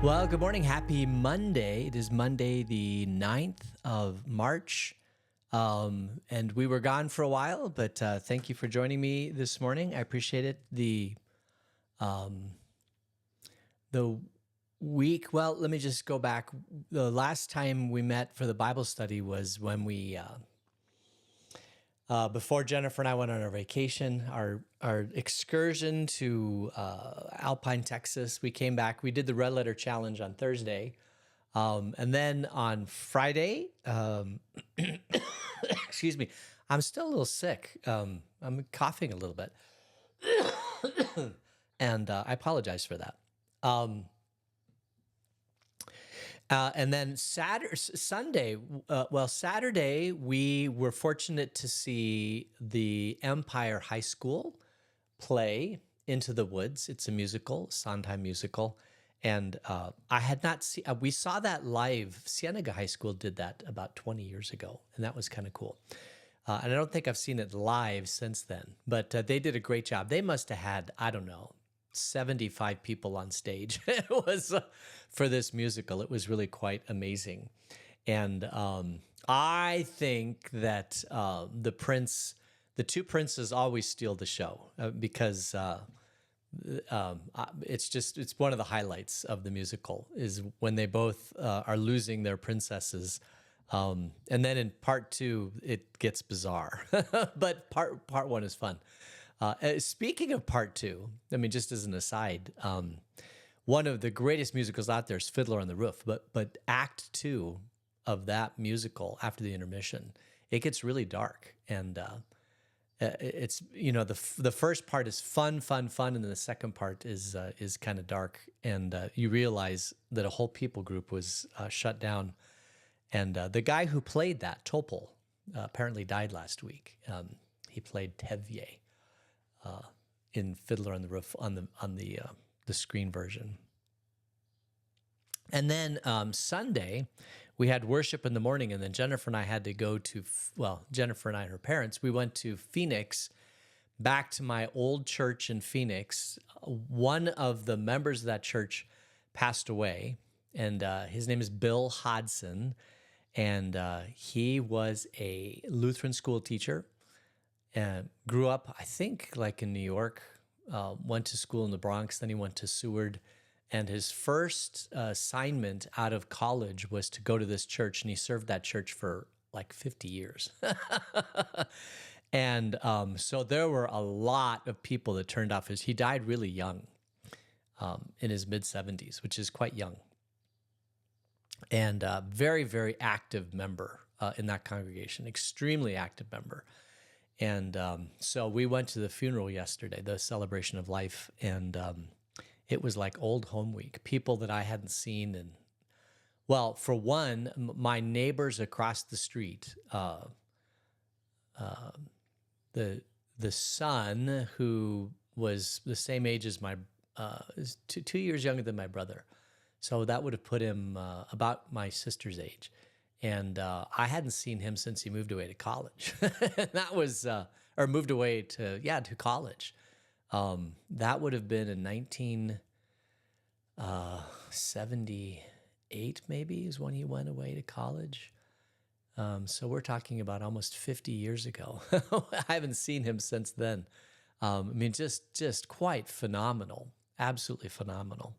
Well, good morning. Happy Monday. It is Monday, the 9th of March. And we were gone for a while, but thank you for joining me this morning. I appreciate it. The week, well, let me just go back. The last time we met for the Bible study was when we, before Jennifer and I went on our vacation, our excursion to Alpine, Texas. We came back. We did the Red Letter Challenge on Thursday. And then on Friday, excuse me, I'm still a little sick. I'm coughing a little bit. And I apologize for that. And then Saturday, we were fortunate to see the Empire High School play Into the Woods. It's a musical, Sondheim musical. And I had not seen, we saw that live. Cienega High School did that about 20 years ago, and that was kind of cool. And I don't think I've seen it live since then, but they did a great job. They must have had, I don't know, 75 people on stage. It was for this musical. It was really quite amazing. And I think that the two princes always steal the show because it's one of the highlights of the musical is when they both are losing their princesses. And then in part two, it gets bizarre, but part one is fun. Speaking of part two, I mean, just as an aside, one of the greatest musicals out there is Fiddler on the Roof, but act two of that musical after the intermission, it gets really dark. And it's, the first part is fun, and then the second part is kind of dark. And you realize that a whole people group was shut down. And the guy who played that, Topol, apparently died last week. He played Tevye in Fiddler on the Roof on the screen version. And then Sunday, we had worship in the morning, and then Jennifer and I had to go to, Jennifer and I and her parents, we went to Phoenix, back to my old church in Phoenix. One of the members of that church passed away, and his name is Bill Hodson, and he was a Lutheran school teacher. And grew up, I think, like in New York, went to school in the Bronx, then he went to Seward. And his first assignment out of college was to go to this church, and he served that church for like 50 years. And so there were a lot of people that turned off he died really young, in his mid-70s, which is quite young. And very, very active member in that congregation, extremely active member. And so we went to the funeral yesterday, the celebration of life, and it was like old home week. People that I hadn't seen, and well, for one, my neighbors across the street, the son who was the same age as my, is 2 years younger than my brother, so that would have put him about my sister's age. And I hadn't seen him since he moved away to college. That was, or moved away to college. That would have been in 1978, maybe, is when he went away to college. So we're talking about almost 50 years ago. I haven't seen him since then. I mean, just quite phenomenal, absolutely phenomenal.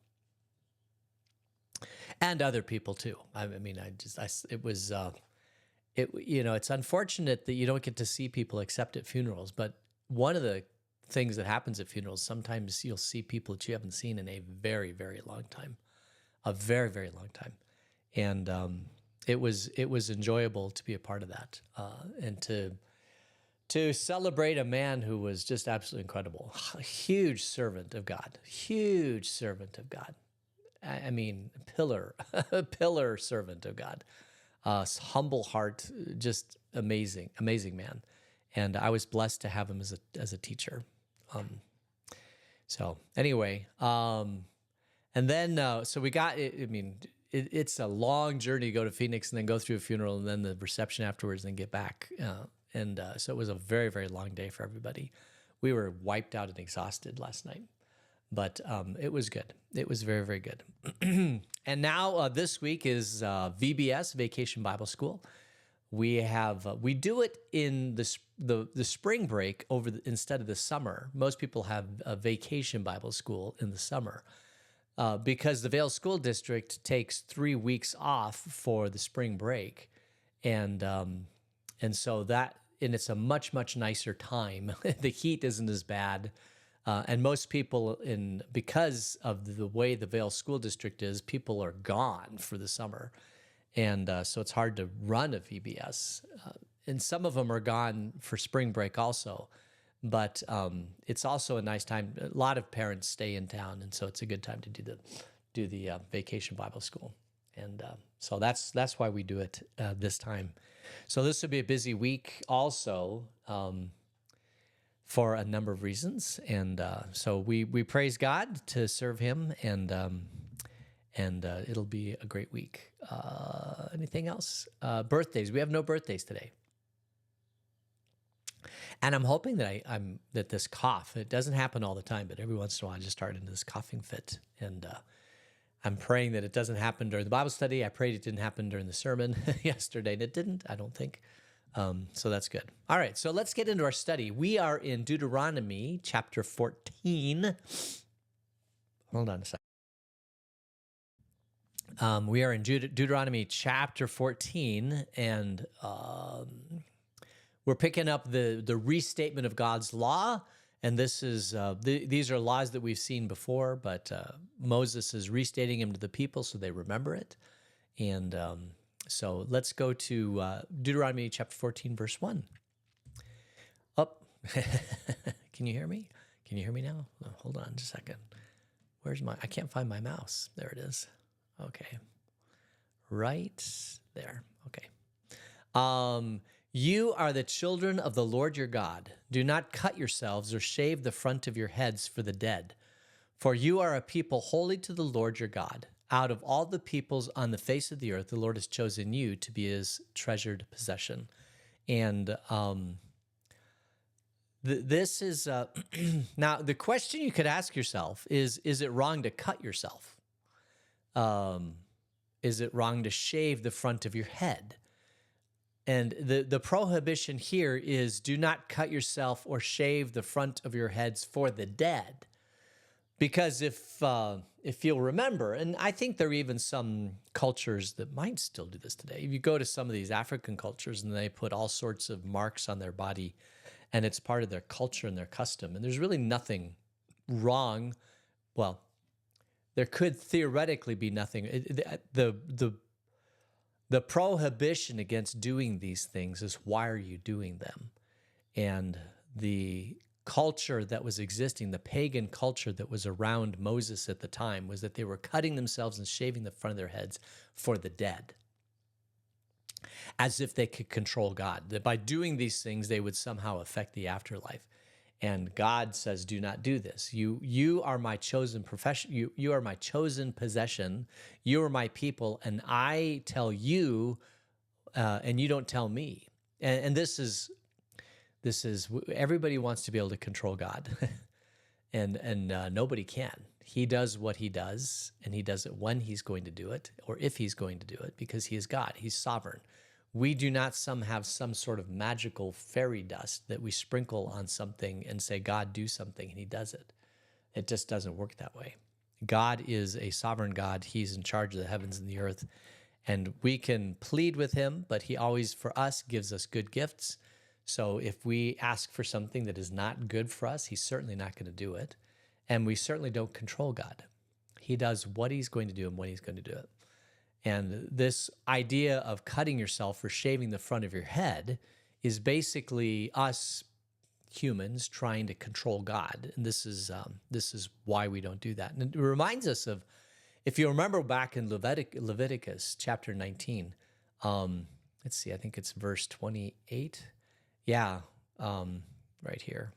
And other people too. I mean, it was, it's unfortunate that you don't get to see people except at funerals. But one of the things that happens at funerals, sometimes you'll see people that you haven't seen in a very, very long time, a very, very long time. And it was enjoyable to be a part of that, and to celebrate a man who was just absolutely incredible, a huge servant of God. I mean, pillar servant of God, humble heart, just amazing man. And I was blessed to have him as a teacher. So anyway, and then, so we got, I mean, it's a long journey to go to Phoenix and then go through a funeral and then the reception afterwards and then get back. So it was a very, very long day for everybody. We were wiped out and exhausted last night. But it was good. It was very, very good. And now this week is VBS, Vacation Bible School. We do it in the spring break instead of the summer. Most people have a vacation Bible school in the summer because the Vail School District takes 3 weeks off for the spring break, and so it's a much nicer time. The heat isn't as bad. And most people, because of the way the Vail School District is, people are gone for the summer. And so it's hard to run a VBS. And some of them are gone for spring break also. But it's also a nice time. A lot of parents stay in town, and so it's a good time to do the Vacation Bible School. And so that's why we do it this time. So this will be a busy week also. For a number of reasons, and so we praise God to serve Him, and it'll be a great week. Anything else? Birthdays. We have no birthdays today, and I'm hoping that that this cough, it doesn't happen all the time, but every once in a while I just start into this coughing fit, and I'm praying that it doesn't happen during the Bible study. I prayed it didn't happen during the sermon yesterday, and it didn't. I don't think. So that's good. All right, so let's get into our study. We are in Deuteronomy chapter 14. Hold on a second. We are in Deuteronomy chapter 14, and we're picking up the restatement of God's law. And this is these are laws that we've seen before, but Moses is restating them to the people so they remember it. And so let's go to Deuteronomy chapter 14, verse 1. Can you hear me? Can you hear me now? Oh, hold on just a second. I can't find my mouse. There it is. Okay. Right there. Okay. You are the children of the Lord your God. Do not cut yourselves or shave the front of your heads for the dead, for you are a people holy to the Lord your God. Out of all the peoples on the face of the earth, the Lord has chosen you to be His treasured possession. And this is now the question you could ask yourself is it wrong to cut yourself? Is it wrong to shave the front of your head? And the prohibition here is do not cut yourself or shave the front of your heads for the dead. Because if you'll remember, and I think there are even some cultures that might still do this today. If you go to some of these African cultures and they put all sorts of marks on their body, and it's part of their culture and their custom, and there's really nothing wrong. Well, there could theoretically be nothing. The prohibition against doing these things is why are you doing them? And the culture that was existing, the pagan culture that was around Moses at the time, was that they were cutting themselves and shaving the front of their heads for the dead, as if they could control God, that by doing these things, they would somehow affect the afterlife. And God says, do not do this. You are my chosen profession. You are my chosen possession. You are my people. And I tell you, and you don't tell me. And this is everybody wants to be able to control God, and nobody can. He does what He does, and He does it when He's going to do it, or if He's going to do it, because He is God. He's sovereign. We do not have some sort of magical fairy dust that we sprinkle on something and say, God, do something, and He does it. It just doesn't work that way. God is a sovereign God. He's in charge of the heavens and the earth, and we can plead with Him, but He always, for us, gives us good gifts. So if we ask for something that is not good for us, He's certainly not going to do it. And we certainly don't control God. He does what He's going to do and when He's going to do it. And this idea of cutting yourself or shaving the front of your head is basically us humans trying to control God. And this is why we don't do that. And it reminds us of, if you remember back in Leviticus chapter 19, let's see, I think it's verse 28. Yeah, right here.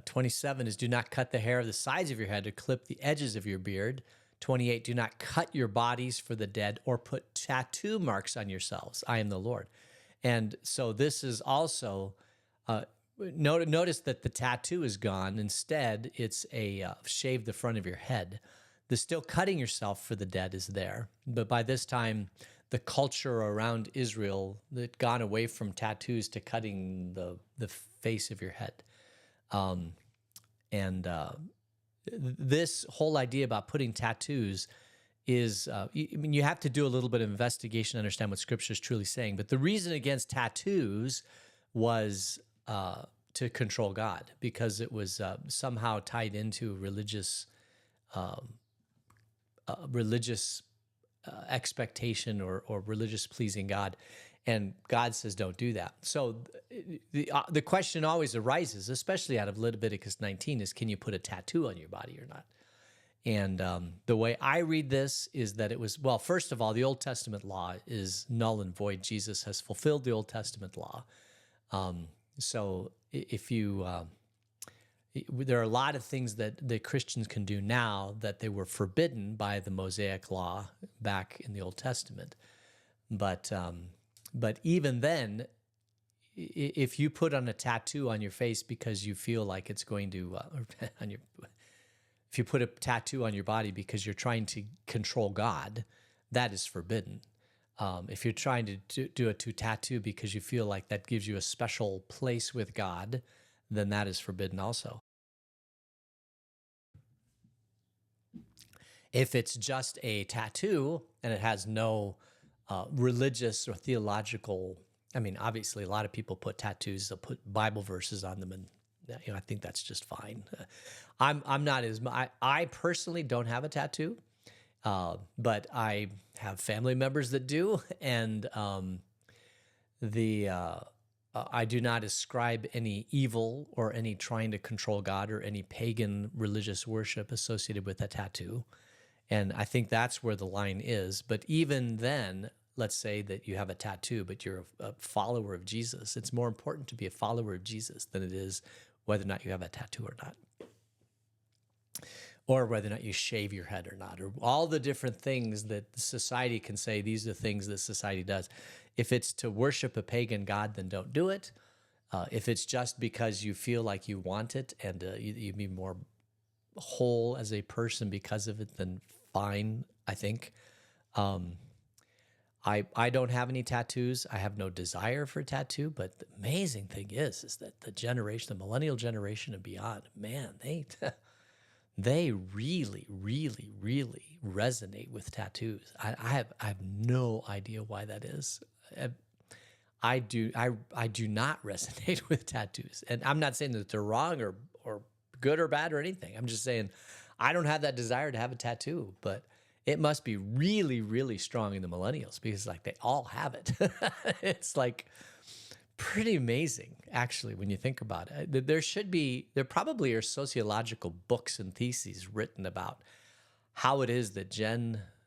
27 is, do not cut the hair of the sides of your head or clip the edges of your beard. 28, do not cut your bodies for the dead or put tattoo marks on yourselves. I am the Lord. And so this is also, notice that the tattoo is gone. Instead, it's a shave the front of your head. The still cutting yourself for the dead is there. But by this time, the culture around Israel had gone away from tattoos to cutting the face of your head. And this whole idea about putting tattoos is, I mean, you have to do a little bit of investigation to understand what Scripture is truly saying. But the reason against tattoos was to control God, because it was somehow tied into religious expectation or religious pleasing God. And God says, don't do that. So the question always arises, especially out of Leviticus 19, is can you put a tattoo on your body or not? And the way I read this is that it was, well, first of all, the Old Testament law is null and void. Jesus has fulfilled the Old Testament law. So if you, there are a lot of things that the Christians can do now that they were forbidden by the Mosaic law back in the Old Testament. But even then, if you put on a tattoo on your face because you feel like it's going to, if you put a tattoo on your body because you're trying to control God, that is forbidden. If you're trying to do a tattoo because you feel like that gives you a special place with God, then that is forbidden also. If it's just a tattoo and it has no religious or theological, I mean, obviously a lot of people put tattoos, they'll put Bible verses on them, and I think that's just fine. I'm not as, I personally don't have a tattoo, but I have family members that do, and I do not ascribe any evil or any trying to control God or any pagan religious worship associated with a tattoo. And I think that's where the line is. But even then, let's say that you have a tattoo, but you're a follower of Jesus. It's more important to be a follower of Jesus than it is whether or not you have a tattoo or not, or whether or not you shave your head or not, or all the different things that society can say, these are things that society does. If it's to worship a pagan god, then don't do it. If it's just because you feel like you want it and you'd be more whole as a person because of it, then fine, I think. I don't have any tattoos. I have no desire for a tattoo, but the amazing thing is that the millennial generation and beyond, man, they really, really, really resonate with tattoos. I have no idea why that is. I do not resonate with tattoos. And I'm not saying that they're wrong or good or bad or anything. I'm just saying I don't have that desire to have a tattoo, but it must be really, really strong in the millennials because like they all have it. It's like pretty amazing, actually, when you think about it. There probably are sociological books and theses written about how it is that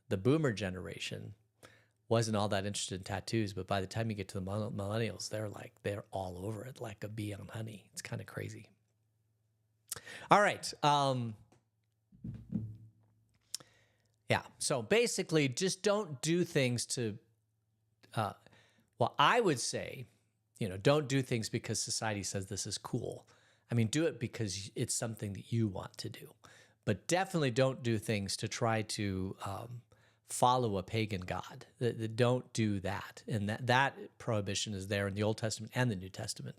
the boomer generation wasn't all that interested in tattoos, but by the time you get to the millennials, they're all over it like a bee on honey. It's kind of crazy. All right. Yeah. So basically, just don't do things to, well, I would say, don't do things because society says this is cool. I mean, do it because it's something that you want to do. But definitely don't do things to try to follow a pagan god. Don't do that. And that prohibition is there in the Old Testament and the New Testament.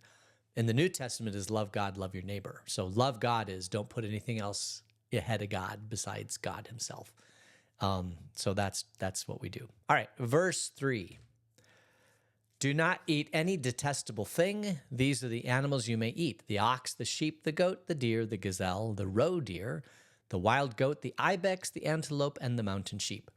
In the New Testament is love God, love your neighbor. So love God is don't put anything else ahead of God besides God himself. So that's what we do. All right, verse 3. Do not eat any detestable thing. These are the animals you may eat: the ox, the sheep, the goat, the deer, the gazelle, the roe deer, the wild goat, the ibex, the antelope, and the mountain sheep.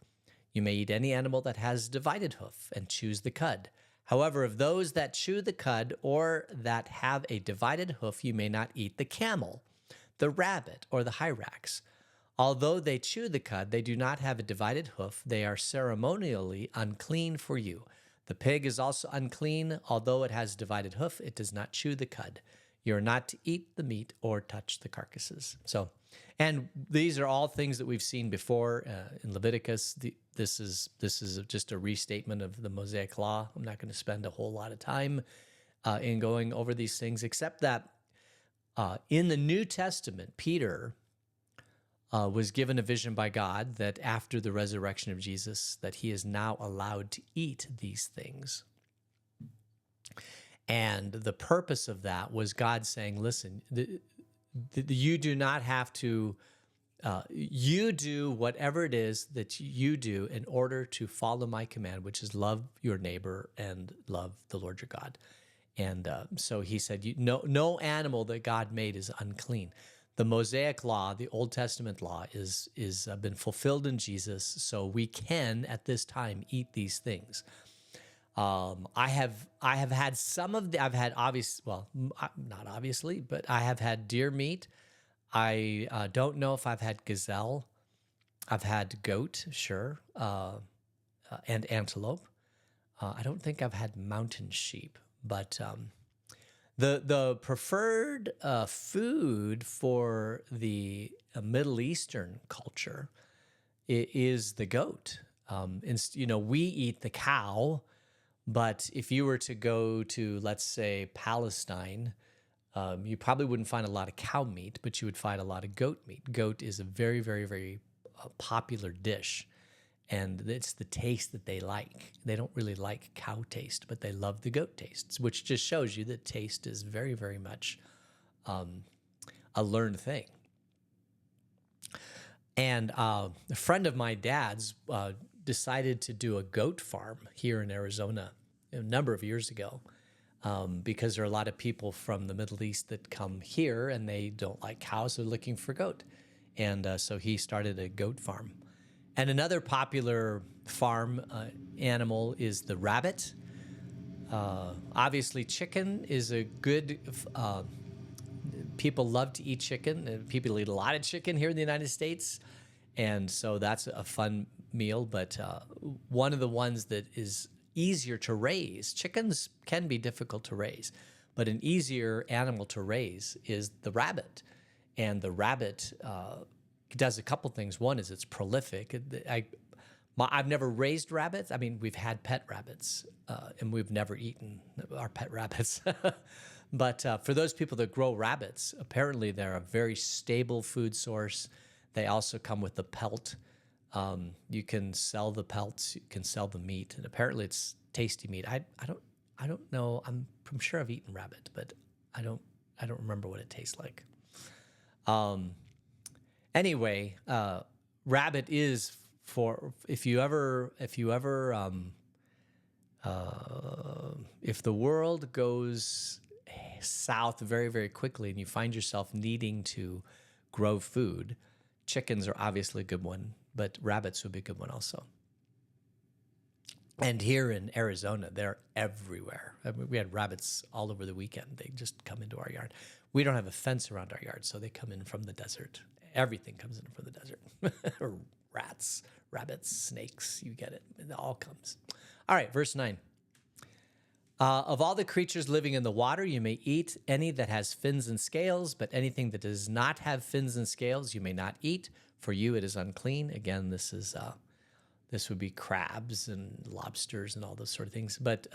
You may eat any animal that has divided hoof and chews the cud. However, of those that chew the cud or that have a divided hoof, you may not eat the camel, the rabbit, or the hyrax. Although they chew the cud, they do not have a divided hoof. They are ceremonially unclean for you. The pig is also unclean. Although it has divided hoof, it does not chew the cud. You are not to eat the meat or touch the carcasses. So, and these are all things that we've seen before in Leviticus. This is just a restatement of the Mosaic law. I'm not going to spend a whole lot of time in going over these things, except that in the New Testament, Peter was given a vision by God that after the resurrection of Jesus, that he is now allowed to eat these things. And the purpose of that was God saying, listen, you do not have to, you do whatever it is that you do in order to follow my command, which is love your neighbor and love the Lord your God. And so he said, no animal that God made is unclean. The Mosaic law, the Old Testament law, is been fulfilled in Jesus, so we can at this time eat these things. I have had some of the, I've had not obviously, but I have had deer meat. I don't know if I've had gazelle. I've had goat, sure, and antelope. I don't think I've had mountain sheep, but the preferred food for the Middle Eastern culture is the goat. We eat the cow, but if you were to go to, let's say, Palestine, you probably wouldn't find a lot of cow meat, but you would find a lot of goat meat. Goat is a very, very, very popular dish, and it's the taste that they like. They don't really like cow taste, but they love the goat taste, which just shows you that taste is very, very much a learned thing. And a friend of my dad's decided to do a goat farm here in Arizona a number of years ago, because there are a lot of people from the Middle East that come here and they don't like cows, they're looking for goat. And so he started a goat farm. And another popular farm animal is the rabbit. Obviously, chicken is a good, people love to eat chicken. And people eat a lot of chicken here in the United States. And so that's a fun meal. But one of the ones that is easier to raise, chickens can be difficult to raise, but an easier animal to raise is the rabbit. And the rabbit does a couple things. One is it's prolific. I've never raised rabbits. I mean, we've had pet rabbits, and we've never eaten our pet rabbits. But for those people that grow rabbits, apparently they're a very stable food source. They also come with the pelt. You can sell the pelts, you can sell the meat, and apparently it's tasty meat. I don't know. I'm sure I've eaten rabbit, but I don't remember what it tastes like. Anyway, rabbit is for if the world goes south very, very quickly and you find yourself needing to grow food, chickens are obviously a good one, but rabbits would be a good one also. And here in Arizona, they're everywhere. I mean, we had rabbits all over the weekend. They just come into our yard. We don't have a fence around our yard, so they come in from the desert. Everything comes in from the desert. Rats, rabbits, snakes, you get it. It all comes. All right, verse 9. Of all the creatures living in the water, you may eat any that has fins and scales, but anything that does not have fins and scales you may not eat. For you it is unclean. Again, this would be crabs and lobsters and all those sort of things. But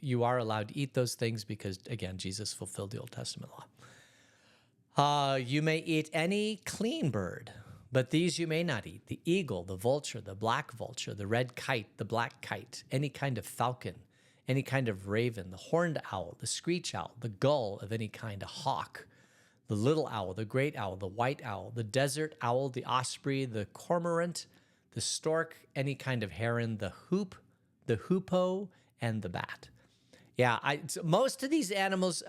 you are allowed to eat those things because, again, Jesus fulfilled the Old Testament law. You may eat any clean bird, but these you may not eat: the eagle, the vulture, the black vulture, the red kite, the black kite, any kind of falcon, any kind of raven, the horned owl, the screech owl, the gull of any kind, a hawk, the little owl, the great owl, the white owl, the desert owl, the osprey, the cormorant, the stork, any kind of heron, the hoopoe, and the bat. Yeah, most of these animals,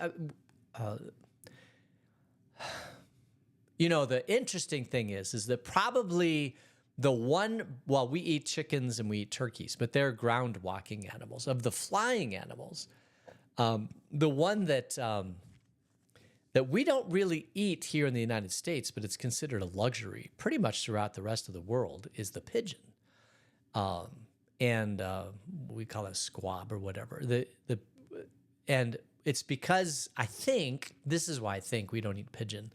the interesting thing is that probably we eat chickens and we eat turkeys, but they're ground walking animals. Of the flying animals, the one that we don't really eat here in the United States, but it's considered a luxury pretty much throughout the rest of the world, is the pigeon. And we call it squab or whatever. And it's because this is why I think we don't eat pigeon,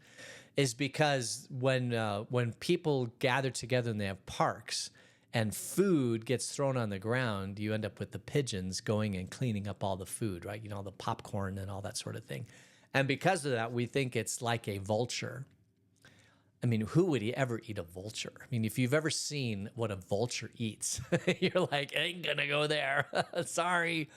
is because when people gather together and they have parks and food gets thrown on the ground, you end up with the pigeons going and cleaning up all the food, right? You know, the popcorn and all that sort of thing. And because of that, we think it's like a vulture. I mean, who would ever eat a vulture? I mean, if you've ever seen what a vulture eats, you're like, ain't gonna go there. Sorry.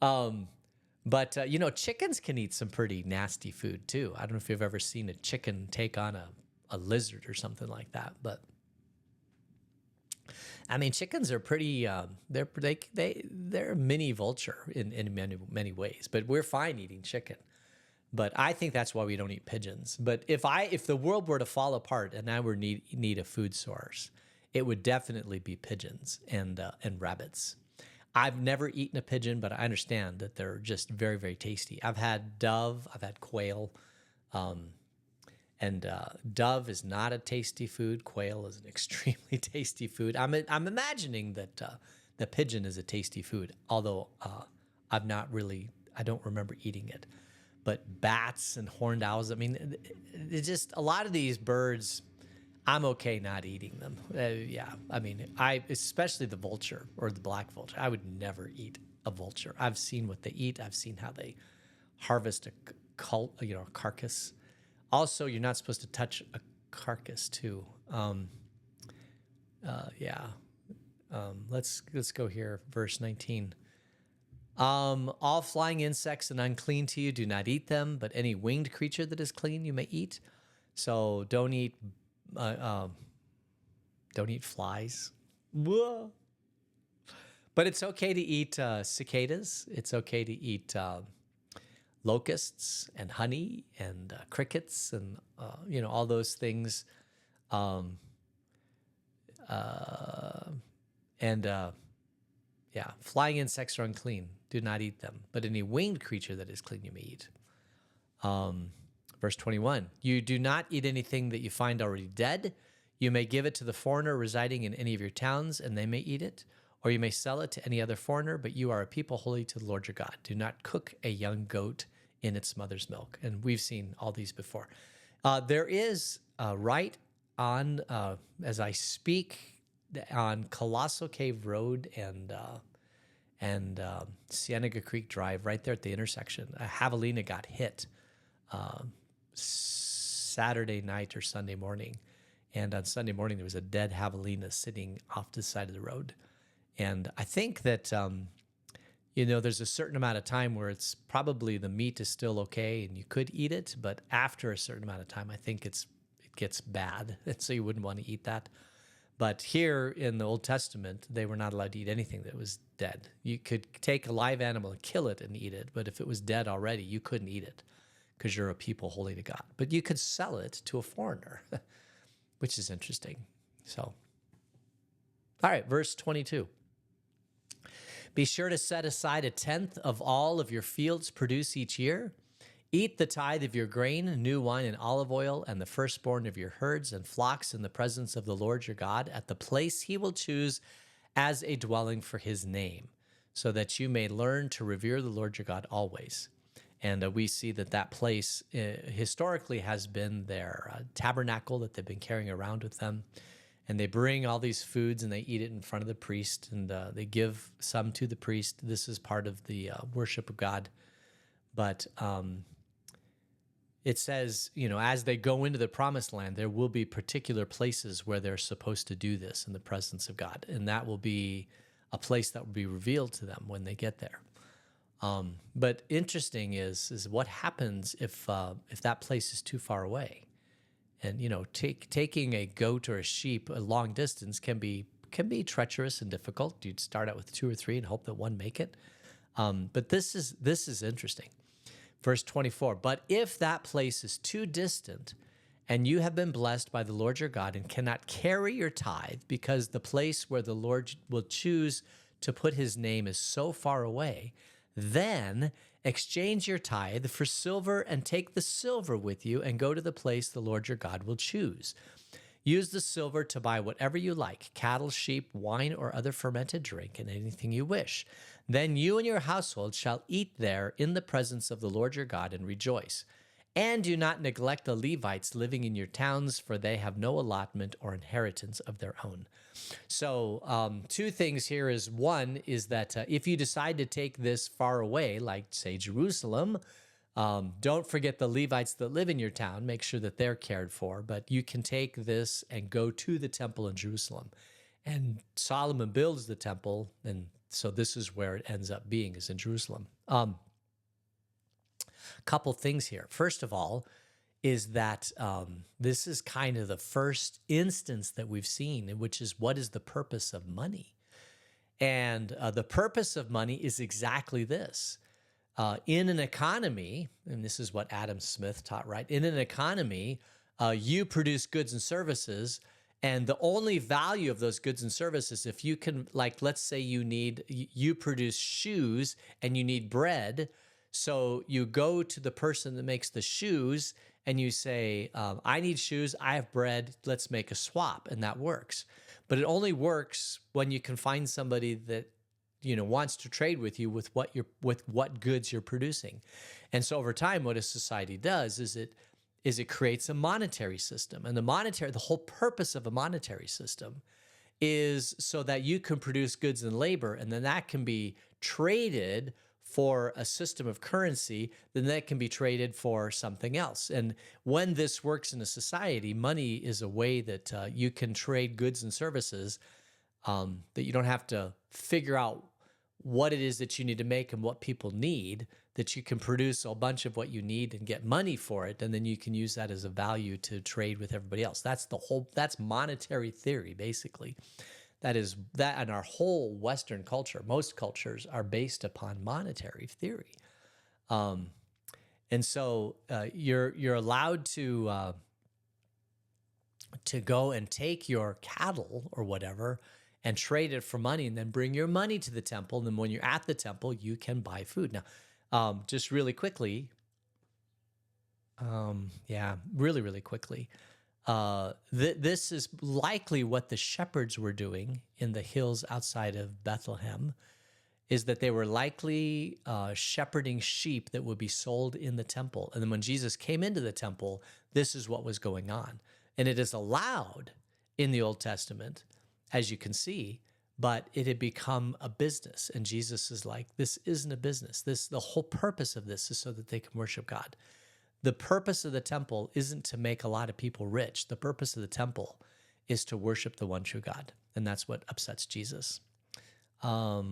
But you know, chickens can eat some pretty nasty food too. I don't know if you've ever seen a chicken take on a lizard or something like that, but I mean, chickens are pretty. They're a mini vulture in many ways. But we're fine eating chicken. But I think that's why we don't eat pigeons. But if the world were to fall apart and I were need a food source, it would definitely be pigeons and rabbits. I've never eaten a pigeon, but I understand that they're just very, very tasty. I've had dove, I've had quail, and dove is not a tasty food. Quail is an extremely tasty food. I'm imagining that the pigeon is a tasty food, although I don't remember eating it. But bats and horned owls, I mean, it's just a lot of these birds, I'm okay not eating them. Yeah, I mean, especially the vulture or the black vulture. I would never eat a vulture. I've seen what they eat. I've seen how they harvest a carcass. Also, you're not supposed to touch a carcass too. Let's go here, verse 19. All flying insects and unclean to you, do not eat them, but any winged creature that is clean you may eat. So don't eat flies. Whoa. But it's okay to eat cicadas. It's okay to eat locusts and honey and crickets and all those things. Flying insects are unclean. Do not eat them. But any winged creature that is clean you may eat. Verse 21, you do not eat anything that you find already dead. You may give it to the foreigner residing in any of your towns, and they may eat it. Or you may sell it to any other foreigner, but you are a people holy to the Lord your God. Do not cook a young goat in its mother's milk. And we've seen all these before. There is right on, as I speak, on Colossal Cave Road and Cienega Creek Drive, right there at the intersection, a javelina got hit Saturday night or Sunday morning. And on Sunday morning, there was a dead javelina sitting off to the side of the road. And I think that, there's a certain amount of time where it's probably the meat is still okay and you could eat it. But after a certain amount of time, I think it gets bad. And so you wouldn't want to eat that. But here in the Old Testament, they were not allowed to eat anything that was dead. You could take a live animal and kill it and eat it. But if it was dead already, you couldn't eat it because you're a people holy to God. But you could sell it to a foreigner, which is interesting. So, all right, verse 22. Be sure to set aside 1/10 of all of your fields produce each year. Eat the tithe of your grain, new wine and olive oil, and the firstborn of your herds and flocks in the presence of the Lord your God at the place he will choose as a dwelling for his name, so that you may learn to revere the Lord your God always. And we see that place historically has been their tabernacle that they've been carrying around with them. And they bring all these foods and they eat it in front of the priest, and they give some to the priest. This is part of the worship of God. But it says, as they go into the promised land, there will be particular places where they're supposed to do this in the presence of God. And that will be a place that will be revealed to them when they get there. But interesting is what happens if that place is too far away. And, taking a goat or a sheep a long distance can be treacherous and difficult. You'd start out with 2 or 3 and hope that one make it. But this is interesting. Verse 24, but if that place is too distant and you have been blessed by the Lord your God and cannot carry your tithe because the place where the Lord will choose to put his name is so far away, then exchange your tithe for silver and take the silver with you and go to the place the Lord your God will choose. Use the silver to buy whatever you like, cattle, sheep, wine, or other fermented drink, and anything you wish. Then you and your household shall eat there in the presence of the Lord your God and rejoice. And do not neglect the Levites living in your towns, for they have no allotment or inheritance of their own. So two things here is one is that if you decide to take this far away, like say Jerusalem, don't forget the Levites that live in your town. Make sure that they're cared for. But you can take this and go to the temple in Jerusalem. And Solomon builds the temple, and so this is where it ends up being, is in Jerusalem. Couple things here. First of all, is that this is kind of the first instance that we've seen, which is what is the purpose of money? And the purpose of money is exactly this. In an economy, and this is what Adam Smith taught, right? In an economy, you produce goods and services, and the only value of those goods and services, if you can, like, let's say you produce shoes and you need bread. So you go to the person that makes the shoes and you say, I need shoes, I have bread, let's make a swap, and that works. But it only works when you can find somebody that wants to trade with you with what goods you're producing. And so over time, what a society does is it creates a monetary system. And the whole purpose of a monetary system is so that you can produce goods and labor, and then that can be traded for a system of currency, then that can be traded for something else. And when this works in a society, money is a way that you can trade goods and services, that you don't have to figure out what it is that you need to make and what people need, that you can produce a bunch of what you need and get money for it, and then you can use that as a value to trade with everybody else. That's monetary theory, basically. And our whole Western culture, most cultures are based upon monetary theory. And so you're allowed to go and take your cattle or whatever and trade it for money, and then bring your money to the temple. And then when you're at the temple, you can buy food. Now, just really quickly, really quickly, this is likely what the shepherds were doing in the hills outside of Bethlehem, is that they were likely shepherding sheep that would be sold in the temple. And then when Jesus came into the temple, this is what was going on. And it is allowed in the Old Testament, as you can see, but it had become a business. And Jesus is like, this isn't a business. The whole purpose of this is so that they can worship God. The purpose of the temple isn't to make a lot of people rich. The purpose of the temple is to worship the one true God. And that's what upsets Jesus. Let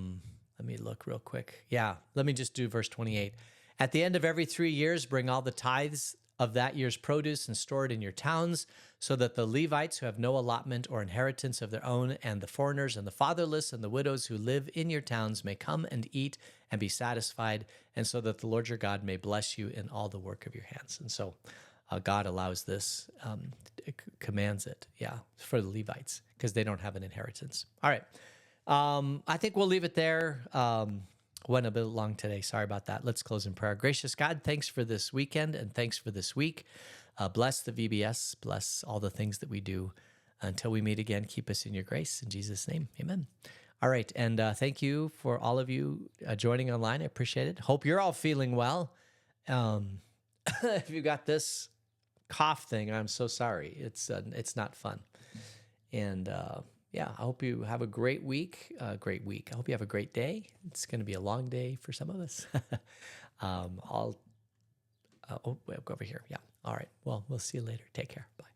me look real quick. Yeah, let me just do verse 28. At the end of every 3 years, bring all the tithes of that year's produce and store it in your towns, so that the Levites who have no allotment or inheritance of their own, and the foreigners and the fatherless and the widows who live in your towns may come and eat and be satisfied, and so that the Lord your God may bless you in all the work of your hands. And so God allows this, commands it, for the Levites, because they don't have an inheritance. All right. I think we'll leave it there. Went a bit long today. Sorry about that. Let's close in prayer. Gracious God, thanks for this weekend and thanks for this week. Bless the VBS. Bless all the things that we do. Until we meet again, keep us in your grace. In Jesus' name, amen. All right. And thank you for all of you joining online. I appreciate it. Hope you're all feeling well. If you got this cough thing, I'm so sorry. It's not fun. And I hope you have a great week. I hope you have a great day. It's going to be a long day for some of us. I'll go over here. Yeah. All right. Well, we'll see you later. Take care. Bye.